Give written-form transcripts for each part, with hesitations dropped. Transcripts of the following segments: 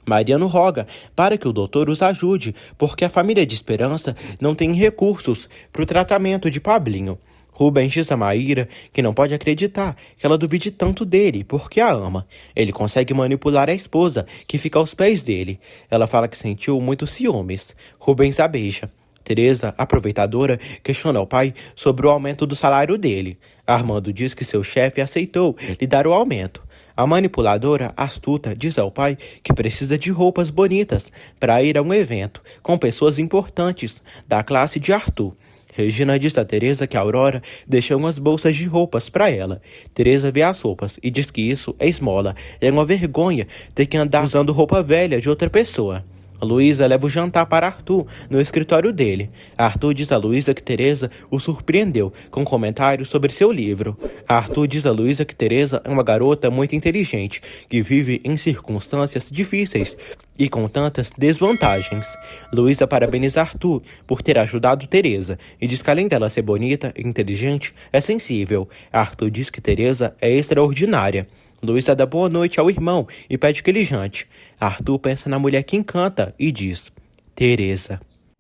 Mariano roga para que o doutor os ajude, porque a família de Esperança não tem recursos para o tratamento de Pablinho. Rubens diz a Maíra que não pode acreditar que ela duvide tanto dele, porque a ama. Ele consegue manipular a esposa, que fica aos pés dele. Ela fala que sentiu muitos ciúmes. Rubens a beija. Teresa, aproveitadora, questiona ao pai sobre o aumento do salário dele. Armando diz que seu chefe aceitou lhe dar o aumento. A manipuladora, astuta, diz ao pai que precisa de roupas bonitas para ir a um evento com pessoas importantes da classe de Arthur. Regina diz a Teresa que a Aurora deixou umas bolsas de roupas para ela. Teresa vê as roupas e diz que isso é esmola. É uma vergonha ter que andar usando roupa velha de outra pessoa. A Luísa leva o jantar para Arthur no escritório dele. Arthur diz a Luísa que Teresa o surpreendeu com comentários sobre seu livro. Arthur diz a Luísa que Teresa é uma garota muito inteligente, que vive em circunstâncias difíceis e com tantas desvantagens. Luísa parabeniza Arthur por ter ajudado Teresa e diz que além dela ser bonita e inteligente, é sensível. Arthur diz que Teresa é extraordinária. Luísa dá boa noite ao irmão e pede que ele jante. Arthur pensa na mulher que encanta e diz: Teresa.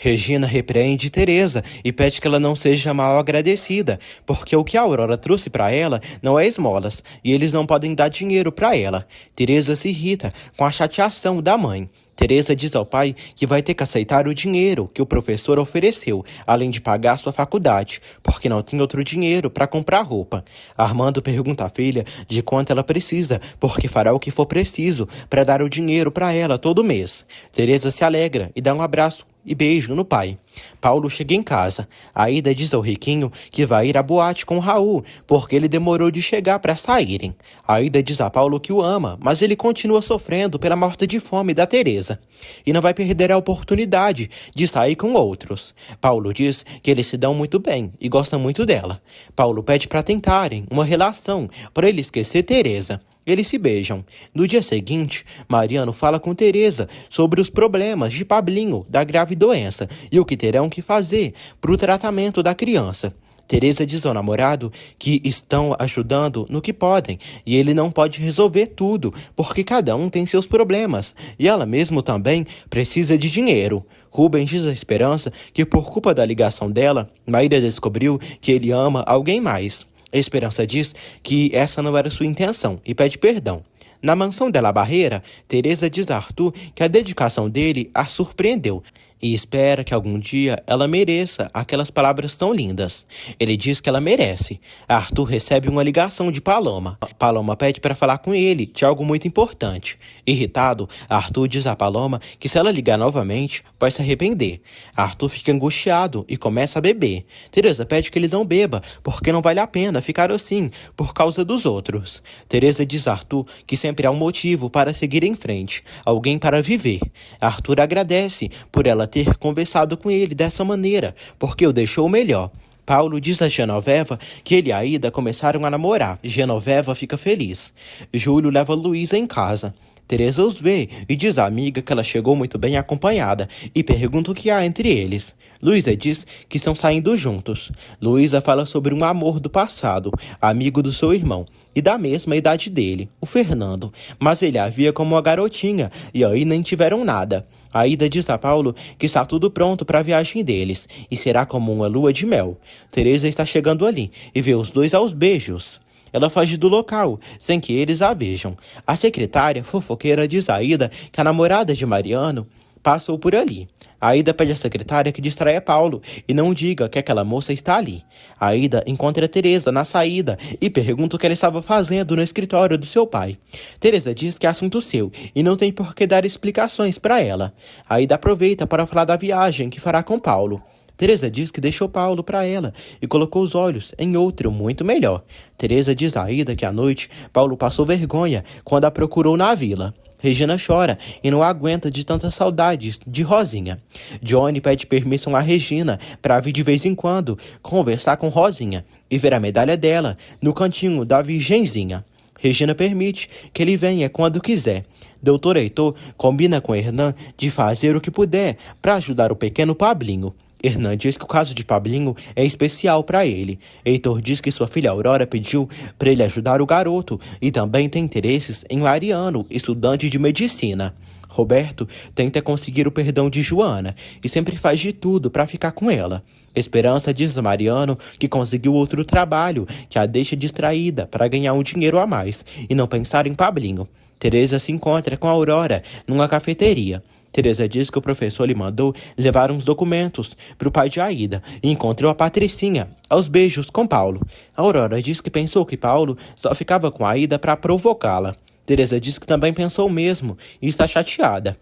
Regina repreende Teresa e pede que ela não seja mal agradecida, porque o que a Aurora trouxe para ela não é esmolas e eles não podem dar dinheiro para ela. Teresa se irrita com a chateação da mãe. Teresa diz ao pai que vai ter que aceitar o dinheiro que o professor ofereceu, além de pagar sua faculdade, porque não tem outro dinheiro para comprar roupa. Armando pergunta à filha de quanto ela precisa, porque fará o que for preciso para dar o dinheiro para ela todo mês. Teresa se alegra e dá um abraço e beijo no pai. Paulo chega em casa. Aida diz ao Riquinho que vai ir à boate com Raul, porque ele demorou de chegar para saírem. Aida diz a Paulo que o ama, mas ele continua sofrendo pela morte de fome da Teresa e não vai perder a oportunidade de sair com outros. Paulo diz que eles se dão muito bem e gosta muito dela. Paulo pede para tentarem uma relação para ele esquecer Teresa. Eles se beijam. No dia seguinte, Mariano fala com Teresa sobre os problemas de Pablinho, da grave doença, e o que terão que fazer para o tratamento da criança. Teresa diz ao namorado que estão ajudando no que podem, e ele não pode resolver tudo, porque cada um tem seus problemas, e ela mesmo também precisa de dinheiro. Rubens diz a Esperança que por culpa da ligação dela, Maíra descobriu que ele ama alguém mais. A Esperança diz que essa não era sua intenção e pede perdão. Na mansão de La Barreira, Teresa diz a Arthur que a dedicação dele a surpreendeu e espera que algum dia ela mereça aquelas palavras tão lindas. Ele diz que ela merece. Arthur recebe uma ligação de Paloma. Paloma pede para falar com ele de algo muito importante. Irritado, Arthur diz a Paloma que se ela ligar novamente, vai se arrepender. Arthur fica angustiado e começa a beber. Teresa pede que ele não beba, porque não vale a pena ficar assim por causa dos outros. Teresa diz a Arthur que sempre há um motivo para seguir em frente, alguém para viver. Arthur agradece por ela ter conversado com ele dessa maneira, porque o deixou melhor. Paulo diz a Genoveva que ele e a Ida começaram a namorar. Genoveva fica feliz. Júlio leva Luísa em casa. Teresa os vê e diz à amiga que ela chegou muito bem acompanhada e pergunta o que há entre eles. Luísa diz que estão saindo juntos. Luísa fala sobre um amor do passado, amigo do seu irmão e da mesma idade dele, o Fernando, mas ele a via como uma garotinha e aí nem tiveram nada. Aida diz a Paulo que está tudo pronto para a viagem deles e será como uma lua de mel. Teresa está chegando ali e vê os dois aos beijos. Ela foge do local, sem que eles a vejam. A secretária fofoqueira diz a Aida que a namorada de Mariano passou por ali. A Aida pede à secretária que distraia Paulo e não diga que aquela moça está ali. A Aida encontra Teresa na saída e pergunta o que ela estava fazendo no escritório do seu pai. Teresa diz que é assunto seu e não tem por que dar explicações para ela. A Aida aproveita para falar da viagem que fará com Paulo. Teresa diz que deixou Paulo para ela e colocou os olhos em outro muito melhor. Teresa diz a Aida que à noite Paulo passou vergonha quando a procurou na vila. Regina chora e não aguenta de tantas saudades de Rosinha. Johnny pede permissão a Regina para vir de vez em quando conversar com Rosinha e ver a medalha dela no cantinho da Virgenzinha. Regina permite que ele venha quando quiser. Doutor Heitor combina com Hernan de fazer o que puder para ajudar o pequeno Pablinho. Hernan diz que o caso de Pablinho é especial para ele. Heitor diz que sua filha Aurora pediu para ele ajudar o garoto e também tem interesses em Mariano, estudante de medicina. Roberto tenta conseguir o perdão de Joana e sempre faz de tudo para ficar com ela. Esperança diz a Mariano que conseguiu outro trabalho que a deixa distraída para ganhar um dinheiro a mais e não pensar em Pablinho. Teresa se encontra com a Aurora numa cafeteria. Teresa diz que o professor lhe mandou levar uns documentos para o pai de Aida e encontrou a Patricinha aos beijos com Paulo. A Aurora diz que pensou que Paulo só ficava com Aida para provocá-la. Teresa diz que também pensou o mesmo e está chateada.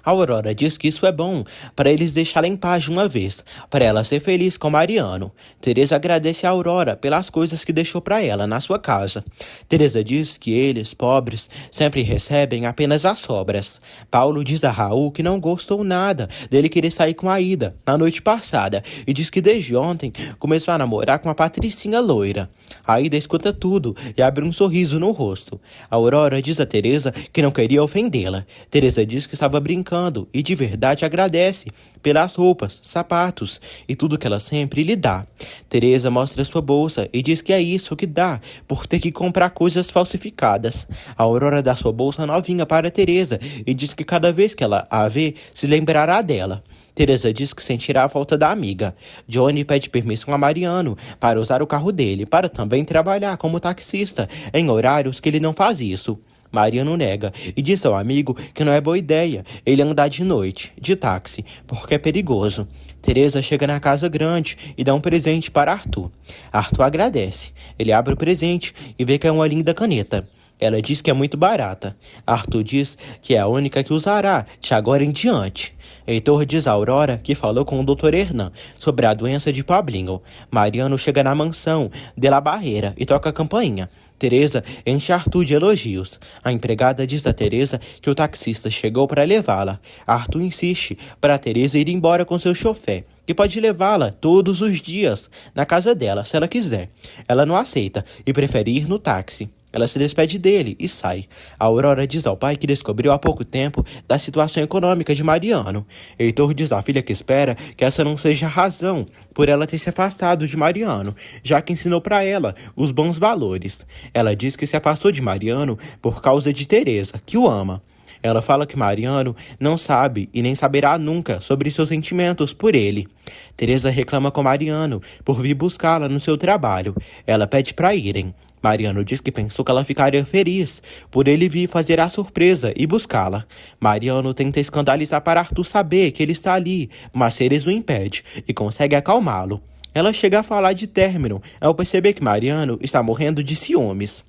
A Aurora diz que isso é bom para eles deixá-la em paz de uma vez, para ela ser feliz com Mariano. Teresa agradece a Aurora pelas coisas que deixou para ela na sua casa. Teresa diz que eles, pobres, sempre recebem apenas as sobras. Paulo diz a Raul que não gostou nada dele querer sair com a Ida na noite passada e diz que desde ontem começou a namorar com a Patricinha loira. A Ida escuta tudo e abre um sorriso no rosto. A Aurora diz a Teresa que não queria ofendê-la. Teresa diz que estava brincando e de verdade agradece pelas roupas, sapatos e tudo que ela sempre lhe dá. Teresa mostra sua bolsa e diz que é isso que dá por ter que comprar coisas falsificadas. A Aurora dá sua bolsa novinha para Teresa e diz que cada vez que ela a vê, se lembrará dela. Teresa diz que sentirá a falta da amiga. Johnny pede permissão a Mariano para usar o carro dele, para também trabalhar como taxista em horários que ele não faz isso. Mariano nega e diz ao amigo que não é boa ideia ele andar de noite, de táxi, porque é perigoso. Teresa chega na casa grande e dá um presente para Arthur. Arthur agradece. Ele abre o presente e vê que é uma linda caneta. Ela diz que é muito barata. Arthur diz que é a única que usará de agora em diante. Heitor diz a Aurora que falou com o Dr. Hernan sobre a doença de Pablinho. Mariano chega na mansão de La Barreira e toca a campainha. Teresa enche Arthur de elogios. A empregada diz a Teresa que o taxista chegou para levá-la. Arthur insiste para Teresa ir embora com seu chofer, que pode levá-la todos os dias na casa dela, se ela quiser. Ela não aceita e prefere ir no táxi. Ela se despede dele e sai. A Aurora diz ao pai que descobriu há pouco tempo da situação econômica de Mariano. Heitor diz à filha que espera que essa não seja a razão por ela ter se afastado de Mariano, já que ensinou para ela os bons valores. Ela diz que se afastou de Mariano por causa de Teresa, que o ama. Ela fala que Mariano não sabe e nem saberá nunca sobre seus sentimentos por ele. Teresa reclama com Mariano por vir buscá-la no seu trabalho. Ela pede para irem. Mariano diz que pensou que ela ficaria feliz por ele vir fazer a surpresa e buscá-la. Mariano tenta escandalizar para Arthur saber que ele está ali, mas Ceres o impede e consegue acalmá-lo. Ela chega a falar de término ao perceber que Mariano está morrendo de ciúmes.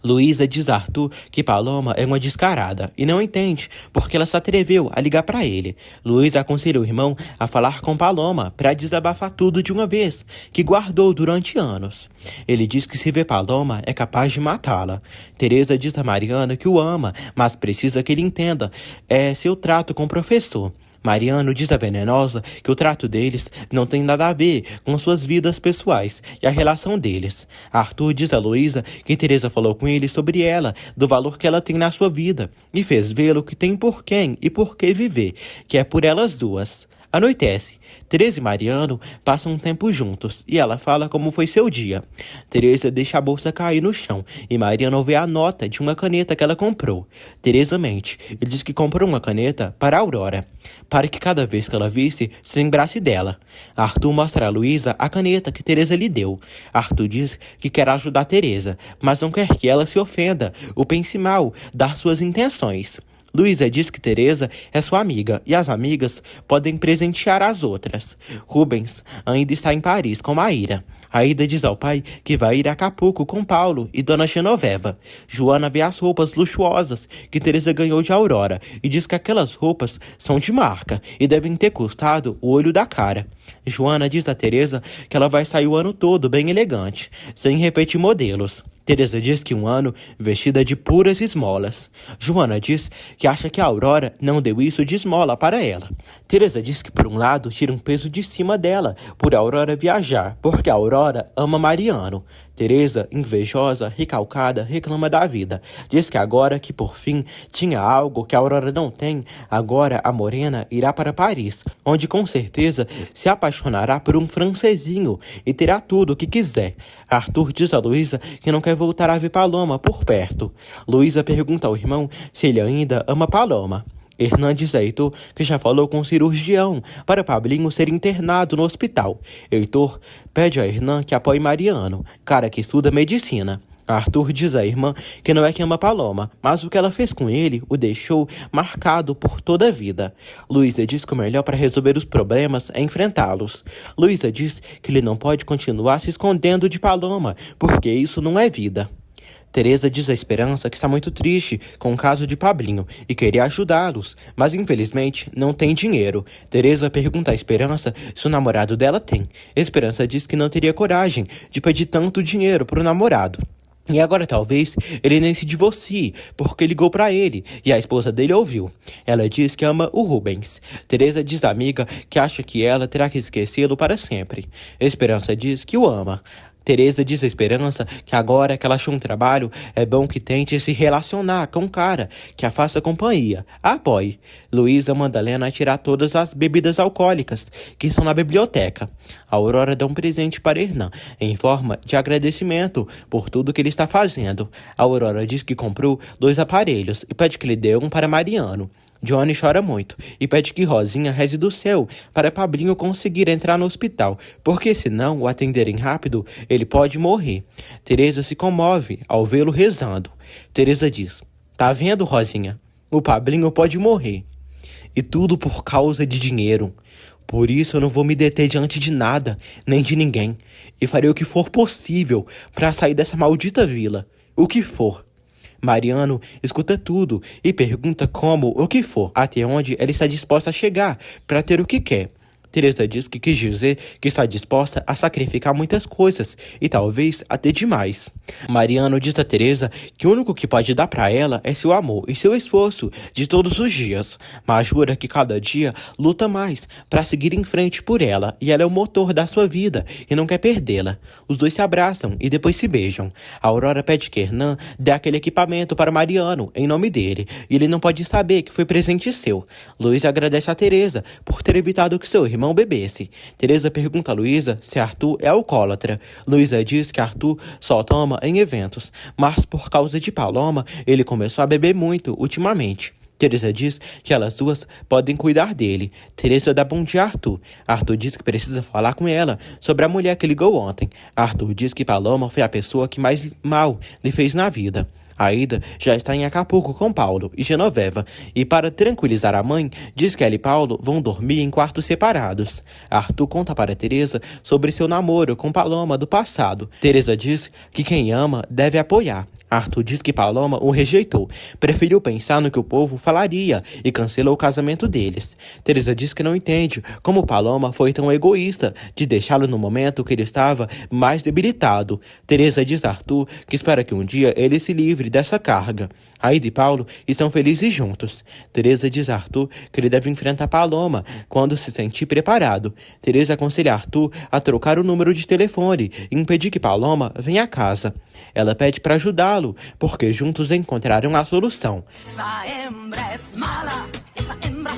Luísa diz a Arthur que Paloma é uma descarada e não entende porque ela se atreveu a ligar para ele. Luísa aconselha o irmão a falar com Paloma para desabafar tudo de uma vez, que guardou durante anos. Ele diz que se vê Paloma é capaz de matá-la. Teresa diz a Mariana que o ama, mas precisa que ele entenda seu trato com o professor. Mariano diz a Venenosa que o trato deles não tem nada a ver com suas vidas pessoais e a relação deles. Arthur diz a Luísa que Teresa falou com ele sobre ela, do valor que ela tem na sua vida, e fez vê-lo que tem por quem e por que viver, que é por elas duas. Anoitece. Teresa e Mariano passam um tempo juntos e ela fala como foi seu dia. Teresa deixa a bolsa cair no chão e Mariano vê a nota de uma caneta que ela comprou. Teresa mente e diz que comprou uma caneta para a Aurora, para que cada vez que ela visse, se lembrasse dela. Arthur mostra a Luísa a caneta que Teresa lhe deu. Arthur diz que quer ajudar Teresa, mas não quer que ela se ofenda ou pense mal das suas intenções. Luísa diz que Teresa é sua amiga e as amigas podem presentear as outras. Rubens ainda está em Paris com Maíra. Aida diz ao pai que vai ir a Acapulco com Paulo e Dona Genoveva. Joana vê as roupas luxuosas que Teresa ganhou de Aurora e diz que aquelas roupas são de marca e devem ter custado o olho da cara. Joana diz a Teresa que ela vai sair o ano todo bem elegante, sem repetir modelos. Teresa diz que um ano vestida de puras esmolas. Joana diz que acha que a Aurora não deu isso de esmola para ela. Teresa diz que por um lado tira um peso de cima dela por a Aurora viajar, porque a Aurora ama Mariano. Teresa, invejosa, recalcada, reclama da vida. Diz que agora que por fim tinha algo que a Aurora não tem, agora a morena irá para Paris, onde com certeza se apaixonará por um francesinho e terá tudo o que quiser. Arthur diz a Luísa que não quer voltar a ver Paloma por perto. Luísa pergunta ao irmão se ele ainda ama Paloma. Hernan diz a Heitor que já falou com o cirurgião para Pablinho ser internado no hospital. Heitor pede a Hernan que apoie Mariano, cara que estuda medicina. Arthur diz à irmã que não é que ama Paloma, mas o que ela fez com ele o deixou marcado por toda a vida. Luísa diz que o melhor para resolver os problemas é enfrentá-los. Luísa diz que ele não pode continuar se escondendo de Paloma, porque isso não é vida. Teresa diz a Esperança que está muito triste com o caso de Pablinho e queria ajudá-los, mas infelizmente não tem dinheiro. Teresa pergunta à Esperança se o namorado dela tem. Esperança diz que não teria coragem de pedir tanto dinheiro para o namorado. E agora talvez ele nem se divorcie, porque ligou para ele e a esposa dele ouviu. Ela diz que ama o Rubens. Teresa diz à amiga que acha que ela terá que esquecê-lo para sempre. Esperança diz que o ama. Teresa diz a Esperança que agora que ela achou um trabalho, é bom que tente se relacionar com um cara que a faça companhia. A apoie. Luísa manda Lena tirar todas as bebidas alcoólicas que estão na biblioteca. A Aurora dá um presente para Hernan, em forma de agradecimento por tudo que ele está fazendo. A Aurora diz que comprou 2 aparelhos e pede que lhe dê um para Mariano. Johnny chora muito e pede que Rosinha reze do céu para Pablinho conseguir entrar no hospital, porque senão o atenderem rápido, ele pode morrer. Teresa se comove ao vê-lo rezando. Teresa diz: "Tá vendo, Rosinha? O Pablinho pode morrer. E tudo por causa de dinheiro. Por isso eu não vou me deter diante de nada, nem de ninguém. E farei o que for possível para sair dessa maldita vila. O que for." Mariano escuta tudo e pergunta como o que for, até onde ela está disposta a chegar para ter o que quer. Teresa diz que quis dizer que está disposta a sacrificar muitas coisas e talvez até demais. Mariano diz a Teresa que o único que pode dar para ela é seu amor e seu esforço de todos os dias, mas jura que cada dia luta mais para seguir em frente por ela e ela é o motor da sua vida e não quer perdê-la. Os dois se abraçam e depois se beijam. A Aurora pede que Hernan dê aquele equipamento para Mariano em nome dele e ele não pode saber que foi presente seu. Luísa agradece a Teresa por ter evitado que seu irmão bebesse. Teresa pergunta a Luísa se Arthur é alcoólatra. Luísa diz que Arthur só toma em eventos, mas por causa de Paloma, ele começou a beber muito ultimamente. Teresa diz que elas duas podem cuidar dele. Teresa dá bom dia a Arthur. Arthur diz que precisa falar com ela sobre a mulher que ligou ontem. Arthur diz que Paloma foi a pessoa que mais mal lhe fez na vida. Aida já está em Acapulco com Paulo e Genoveva, e para tranquilizar a mãe, diz que ela e Paulo vão dormir em quartos separados. Arthur conta para Teresa sobre seu namoro com Paloma do passado. Teresa diz que quem ama deve apoiar. Arthur diz que Paloma o rejeitou, preferiu pensar no que o povo falaria e cancelou o casamento deles. Teresa diz que não entende como Paloma foi tão egoísta de deixá-lo no momento que ele estava mais debilitado. Teresa diz a Arthur que espera que um dia ele se livre dessa carga. Aida e Paulo estão felizes juntos. Teresa diz a Arthur que ele deve enfrentar Paloma quando se sentir preparado. Teresa aconselha Arthur a trocar o número de telefone e impedir que Paloma venha a casa. Ela pede para ajudá-lo, porque juntos encontraram a solução. Esa hembra es mala, esa hembra